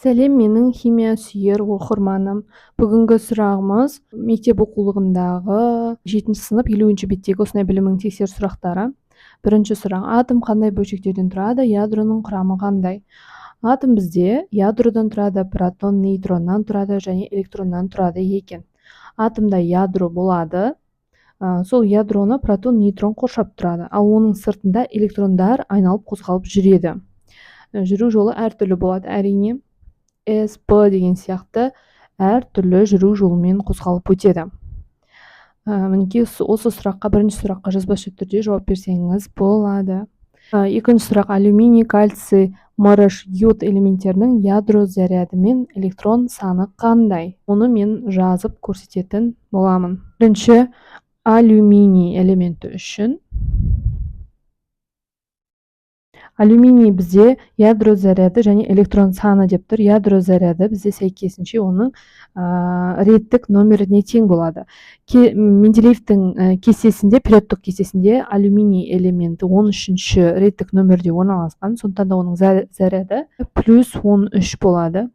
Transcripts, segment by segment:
Сәлем, менің химия сүйер оқырманым. Бүгінгі сұрағымыз мектеп оқулығындағы 7 сынып 50 беттегі осындай білімін тексер сұрақтары. Бірінші сұрақ: атом қандай бөлшектерден тұрады, ядроның құрамы қандай? Атом бізде ядродан тұрады, протон нейтроннан тұрады және электроннан тұрады екен. Атомда ядро болады, сол ядроны протон нейтрон қоршап тұрады, ал оның сыртында электрондар айналып қозғалып жүреді. Жүру жолы әртүрлі болады, әрине. S, P деген сияқты әртүрлі жүру жолымен қозғалып өтеді. Мінекей осы сұраққа, бірінші сұраққа жазбаша түрде жауап берсеңіз болады. Екінші сұрақ: алюминий, кальций, мырыш, йод элементтерінің ядро заряды мен электрон саны қандай? Оны мен жазып көрсететін боламын. Бірінші алюминий элементі үшін алюминий бізде ядро заряды және электрон саны деп тұр. Ядро заряды бізде сәйкесінше оның реттік нөміріне тең болады. Менделеевтің кестесінде, периодтық кестесінде алюминий элементі 13-ші реттік нөмірде орналасқан, сондықтан да оның заряды плюс 13 болады.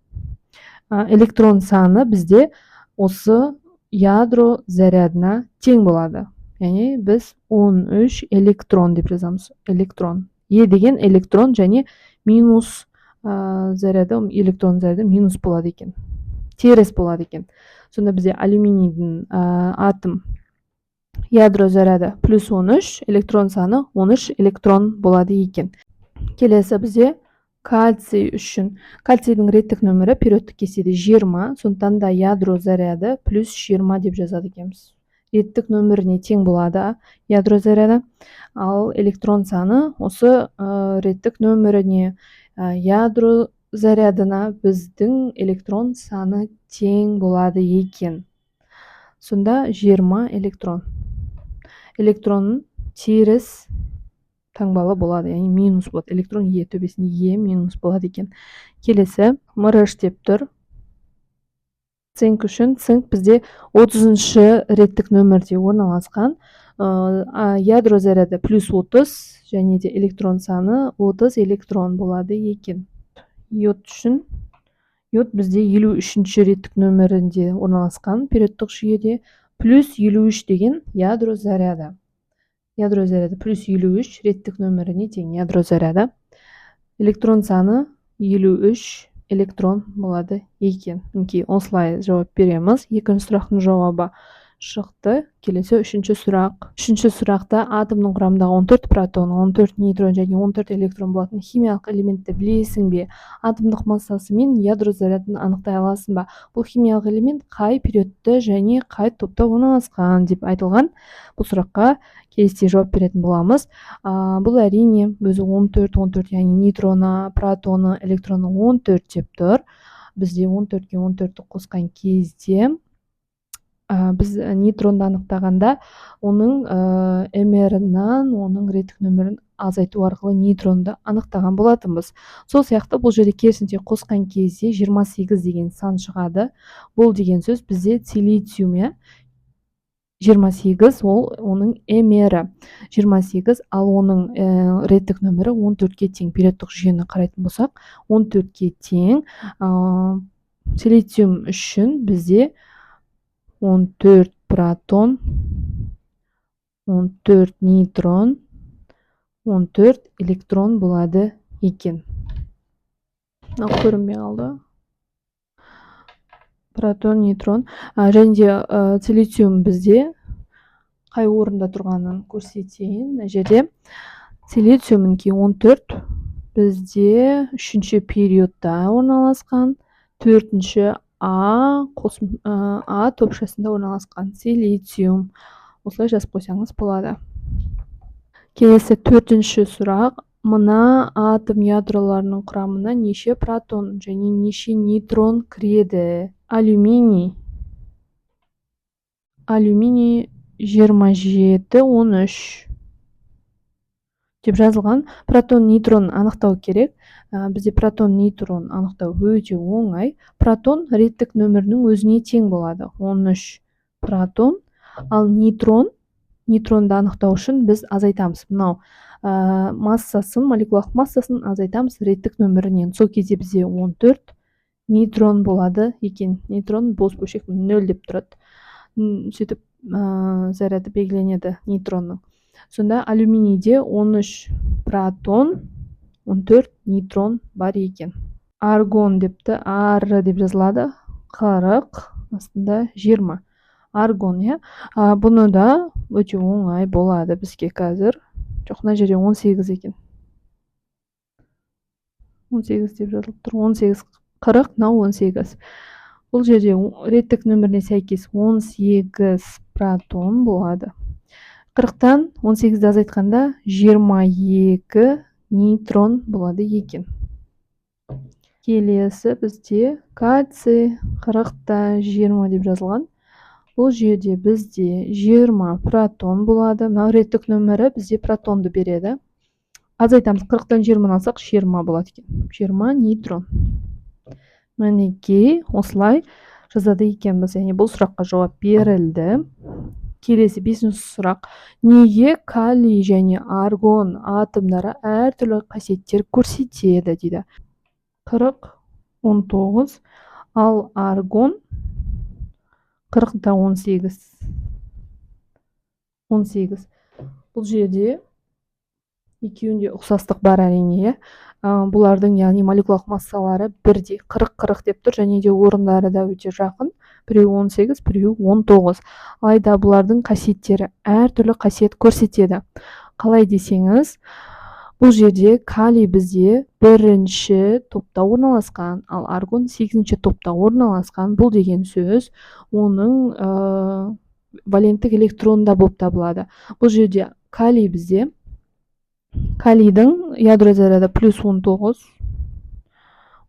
Электрон саны бізде осы ядро зарядына тең болады. Яғни біз 13 электрон деп жазамыз. Электрон. Е деген электрон және минус заряды, электрон заряды минус болады екен. Теріс болады екен. Сонда бізде алюминийдің атом ядро заряды плюс 13, электрон саны 13 электрон болады екен. Келесі бізде кальций үшін. Кальцийдің реттік нөмірі периодтық кестеде 20, сондықтан да ядро заряды плюс 20 деп жазады екенбіз. Реттік нөміріне тең болады ядро заряды, ал электрон саны осы реттік нөміріне, ядро зарядына біздің электрон саны тең болады екен. Сонда 20 электрон. Электронның теріс таңбалы болады, яғни минус болады. Электрон Е төбесінде Е минус болады екен. Келесі мырыш деп тұр. Цинк үшін. Цинк бізде 30-шы реттік нөмірде орналасқан. Ядро заряды плюс 30 және де электрон саны 30 электрон болады екен. Йод үшін. Йод бізде 53-ші реттік нөмірінде орналасқан периодтық жүйеде. Плюс 53 деген ядро заряды. Ядро заряды плюс 53 реттік нөміріне тең ядро заряды. Электрон саны 53 электрон болады екен. Осылай жауап береміз. Екінші сұрақтың жауабы шықты. Келесі үшінші сұрақ. Үшінші сұрақта атомның құрамындағы 14 протон, 14 нейтрон және 14 электрон болатын химиялық элементті білесің бе? Атомдық массасы мен ядро зарядын анықтай аласың ба? Бұл химиялық элемент қай периодта және қай топта орналасқан деп айтылған. Бұл сұраққа келесіде жауап беретін боламыз. Бұл әрине өзі 14, яғни нейтроны, протоны, электроны 14 деп тұр. Бізде 14-ке 14-ті қосқан кезде біз нейтронды анықтағанда оның МР-нан оның реттік нөмірін азайту арқылы нейтронды анықтаған болатынбыз. Сол сияқты бұл жерде керісінше қосқан кезде 28 деген сан шығады. Бұл деген сөз бізде силициум, 28 ол оның МР 28, ал оның реттік нөмірі 14-ке тең. Периодтық жүйені қарайтын болсақ, 14-ке тең. Силициум үшін бізде 14 протон, 14 нейтрон, 14 электрон болады екен. Көрінбей қалды. Протон, нейтрон. Және де силициум бізде қай орында тұрғанын көрсетейін. Мына жерде силициум 14 бізде 3-ші периодта орналасқан, 4-ші А топшасында орналасқан силициум. Осылай жазып қойсаңыз болады. Келесі 4-ші сұрақ. Мына атом ядроларының құрамына неше протон және неше нейтрон кіреді? Алюминий 27, 13 деп жазылған. Протон, нейтрон анықтау керек. Бізде протон, нейтрон анықтау өте оңай. Протон реттік нөмірінің өзіне тең болады. 13 протон, ал нейтронды анықтау үшін біз азайтамыз. Мынау массасын, молекулалық массасын азайтамыз реттік нөмірінен. Сол кезде бізде 14 нейтрон болады екен. Нейтрон бос бөлшек 0 деп тұрады. Сөйтіп заряды белгіленеді нейтронның. Сонда алюминийде 13 протон, 14 нейтрон бар екен. Аргон депті, ар деп жазылады, 40, астында 20. Аргон, иә. Бұны да өте оңай болады бізге қазір. Жоқ, мына жерде 18 екен. 18 деп жазылып тұр. 18, 40, мынау 18. Бұл жерде реттік нөміріне сәйкес 18 протон болады. 40-тан 18-ді азайтқанда 22 нейтрон болады екен. Келесі бізде кальций 40-та 20 деп жазылған. Бұл жерде бізде 20 протон болады. Мынау реттік нөмірі бізде протонды береді. Азайтамыз, 40-тан 20 алсақ 20 болады екен. 20 нейтрон. Мінекей, осылай жазады екенбіз. Яғни бұл сұраққа жауап берілді. Келесі 5-ші сұрақ. Неге калий және аргон атомдары әртүрлі қасиеттер көрсетеді дейді. 40, 19, ал аргон 40-та 18. 18. Бұл жерде екеуінде ұқсастық бар әрине. Бұлардың яғни молекулалық массалары бірдей, 40-40 деп тұр, және де орындары да өте жақын. Біреуі 18, біреуі 19. Алайда бұлардың қасиеттері әртүрлі қасиет көрсетеді. Қалай десеңіз, бұл жерде калий бізде 1-ші топта орналасқан, ал аргон 8-ші топта орналасқан. Бұл деген сөз оның валенттік электронында болып табылады. Бұл жерде калий бізде, калийдің ядро заряды плюс 19.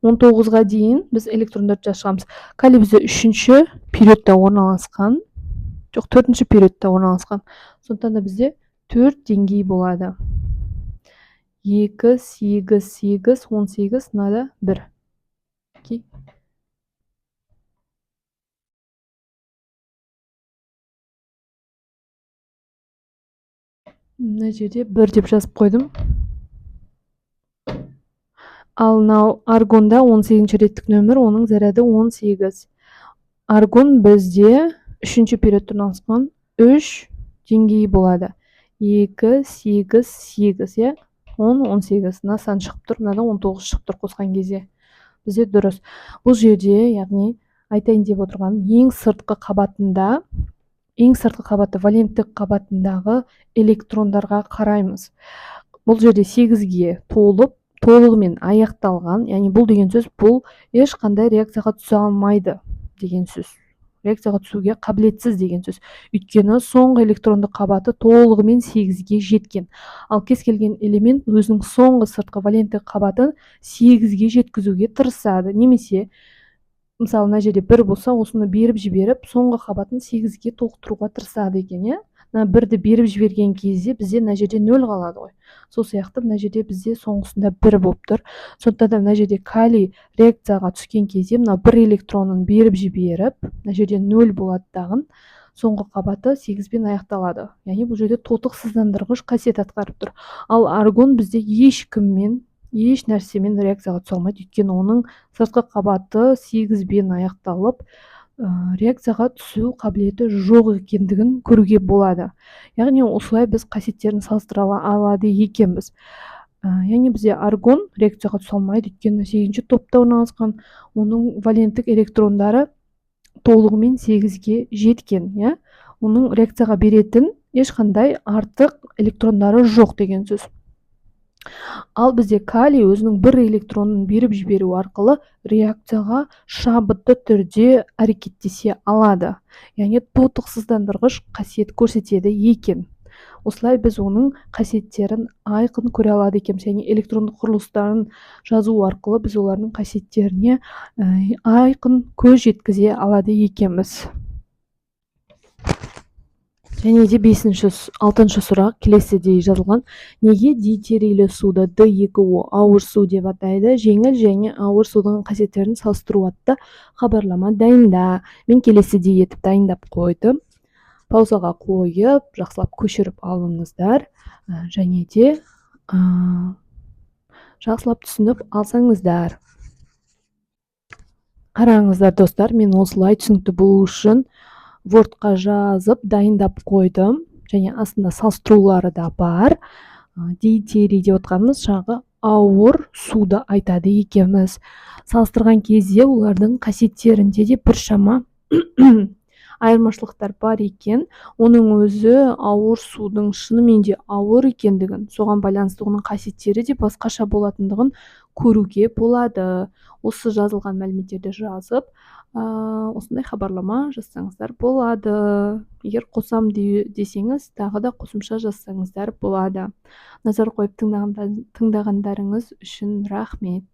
19-ға дейін біз электрондарды жасқамыз. Калий бізде 3-ші периодта орналасқан. Жоқ, 4-ші периодта орналасқан. Сондықтан да бізде 4 деңгей болады. 2, 8, 8, 18, мынада 1. Мына жерде 1 деп жазып қойдым. Ал мынау аргонда 18-ші реттік нөмір, оның заряды 18. Аргон бізде 3-ші периодта орналасқан, 3 деңгейі болады. 2, 8, 8, 10, 18. Мына сан шығып тұр, мынада 19 шығып тұр қосқан кезде. Бізде дұрыс. Бұл жерде, яғни айтайын деп отырған, ең сыртқы қабаты валенттік қабатындағы электрондарға қараймыз. Бұл жерде 8-ге толығымен аяқталған, яғни бұл деген сөз, бұл ешқандай реакцияға түсе алмайды деген сөз. Реакцияға түсуге қабілетсіз деген сөз. Өйткені соңғы электронды қабаты толығымен 8-ге жеткен. Ал кез келген элемент өзінің соңғы сыртқы валенттік қабатын 8-ге жеткізуге тырысады. Немесе, мысалы, мына жерде 1 болса, осыны беріп жіберіп, соңғы қабатын 8-ге толықтыруға тырысады екен, иә? 1-ді беріп жіберген кезде бізде мына жерде 0 қалады ғой. Сол сияқты мына жерде бізде соңғысында 1 болып тұр. Сондықтан да мына жерде калий реакцияға түскен кезде мына 1 электронын беріп жіберіп, мына жерде 0 болады дағын, соңғы қабаты 8-бен аяқталады. Яғни бұл жерде тотықсыздандырғыш қасиет атқарып тұр. Ал аргон бізде еш нәрсемен реакцияға түсе алмайды, өйткені оның сыртқы қабаты 8-бен аяқталып, реакцияға түсу қабілеті жоқ екендігін көруге болады. Яғни осылай біз қасиеттерін салыстыра алады екенбіз. Яғни бізде аргон реакцияға түсе алмайды, өйткені 8-ші топта орналасқан, оның валенттік электрондары толығымен 8-ге жеткен, иә? Оның реакцияға беретін ешқандай артық электрондары жоқ деген сөз. Ал бізде калий өзінің 1 электронын беріп жіберу арқылы реакцияға шабытты түрде әрекеттесе алады. Яғни тотықсыздандырғыш қасиет көрсетеді екен. Осылай біз оның қасиеттерін айқын көре алады екенбіз. Яғни электрондық құрылыстарын жазу арқылы біз олардың қасиеттеріне айқын көз жеткізе алады екенбіз. Және де 6-шы сұрақ келесідей жазылған. Неге дейтерийлі суды D2O ауыр су деп атайды? Жеңіл және ауыр судың қасиеттерін салыстыру атты хабарлама дайында. Мен келесідей етіп дайындап қойдым. Паузаға қойып, жақсылап көшіріп алыңыздар. Және де жақсылап түсініп алсаңыздар. Қараңыздар достар, мен осылай түсінікті болу үшін Wordқа жазып дайындап қойдым, және астында салыстырулары да бар. Дейтери деп отқанымыз жаңағы ауыр суды айтады екенбіз. Салыстырған кезде олардың қасиеттерінде де біршама айырмашылықтар бар екен. Оның өзі ауыр судың шынымен де ауыр екендігін, соған байланысты оның қасиеттері де басқаша болатындығын көруге болады. Осы жазылған мәліметтерді жазып, осындай хабарлама жазсаңыздар болады. Егер қосам десеңіз, тағы да қосымша жазсаңыздар болады. Назар қойып тыңдағандарыңыз үшін рахмет.